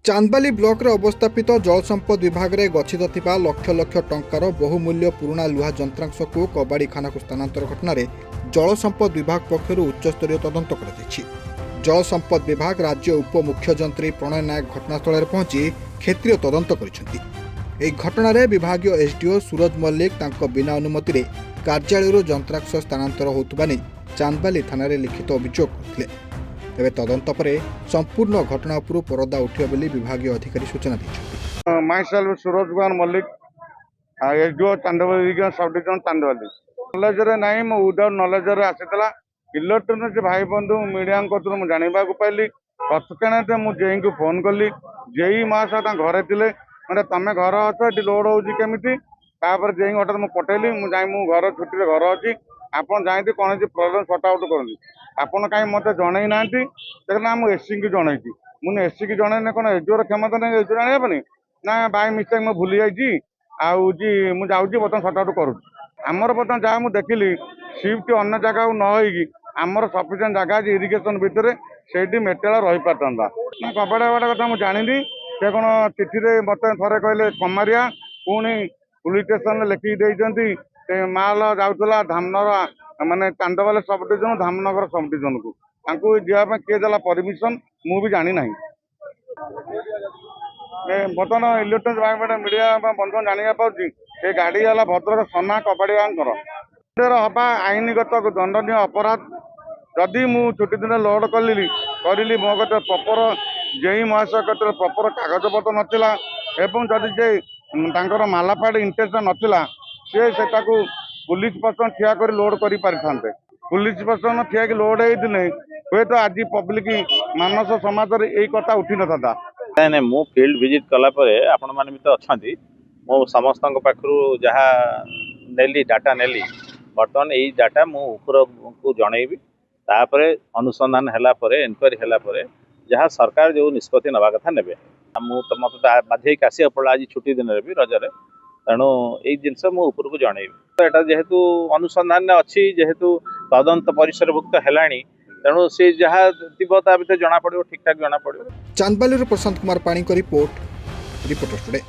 Chandbali block रे अवस्थापित जल संपद विभाग रे गच्छित थिबा लक्ष लक्ष टंकार बहुमूल्य पुराणा लुहा जंत्रांश को कबाड़ी खाना को स्थानांतर घटना रे जल संपद विभाग पक्षर उच्चस्तरीय तदंत कर जल संपद विभाग राज्य उप मुख्यमंत्री प्रणय नायक घटनास्थल में पहुंची क्षेत्रीय तदंत कर घटना रे विभागीय एसडीओ सूरज मल्लिक तांको बिना अनुमति रे कार्यालय जंत्रांश स्थानांतर होतुबा नै चांदबाली थाना रे लिखित अभियोग करथिले। तेबे तदंत पर संपूर्ण घटना उपर परदा उठियो बोली विभागीय अधिकारी सूचना दैछथि। Myself Suraj Kumar Mallick SDO Chandbali sub division chandbali knowledge रे नाही मो विदाउट नॉलेज रे आसीतला इलेक्ट्रोनिक्स भाई बंधु मीडिया को मु जानिबा को पाइली तत्क्षणात मु जेई को फोन कली जेई मासा ता घरे थिले माने तमे घर अछ एटी लोड होउची केमिति तापर जेई हटात मु पटेली मु जाई मु घर छुट्टी रे घर अछि आपण जाईते कोन जे प्रॉब्लम सॉर्ट आउट करनी आपण काई मते जणै नांती देखना मु एससी की जणैची मु एससी की जणै ने कोन एजोर क्षमता नै एजोर आने बनी ना बाय मिस्टेक मु भूली जाईची आउ जी मु जाउची बतन सॉर्ट आउट करू हमर बतन जा मु देखिली शिफ्ट अन्य जगह न होईगी आमर सफिशिएंट जगह जे इरिगेशन भितर सेठी मेटेला रही पातंदा ना कबडा वाडा कथा मु जानिनी से कोन चिठी रे मते थरे कहले कमारिया पुणी पुलिस स्टेशन लिखि देइचंती माल जाउतला धामनगर माने chandbali sub division Dhamnagar sub division को तांको जिया पे के देला परमिशन मु भी जानि नाही बतन इलेक्ट्रोनिक्स भाई बड़ा मीडिया बंधु जानिया पाउची ए गाड़ी वाला भद्रक सना कबाड़ी वांकर हबा आईनगत दंडनीय अपराध जदि मु छुट्टी दिन लोड करी मो कते प्रपर जेई महाशय कते प्रपर कागज पत्र नथिला एवं जदि जे तांकर मालापाड़ इंटेंशन नथिला से सेटाको पुलिस पर्सन ठिया कर लोड करि पारिथांते पुलिस पर्सन ठिया कि लोड हेदिने हुए तो आज पब्लिक मानस समाज रे एई कथा उठी न था नहीं मु फील्ड विजिट कला परे आपण माने भी तो अछंती मो समस्त पाखरु जहा नेली डाटा नेली बर्तमान एई डाटा मु ऊपर को जणैबी तापरे अनुसंधान हैला परे इंक्वायरी हैला परे जहा सरकार जो निष्पत्ति नवा कथा नेबे मु तो मत बाध्य कासी पड़ा आज छुट्टी दिन रे भी रजरे तेणु यही जिनस मु ऊपर को जणैबी तो एटा जेहेतु अनुसंधान अच्छी जेहेतु तदंत परिसरभुक्त हेलाणी तेणु से जहाँ थी ता भितर जना पड़ो ठीक ठाक जना पड़ो। चांदबाली प्रशांत कुमार पाणी को रिपोर्टर टुडे।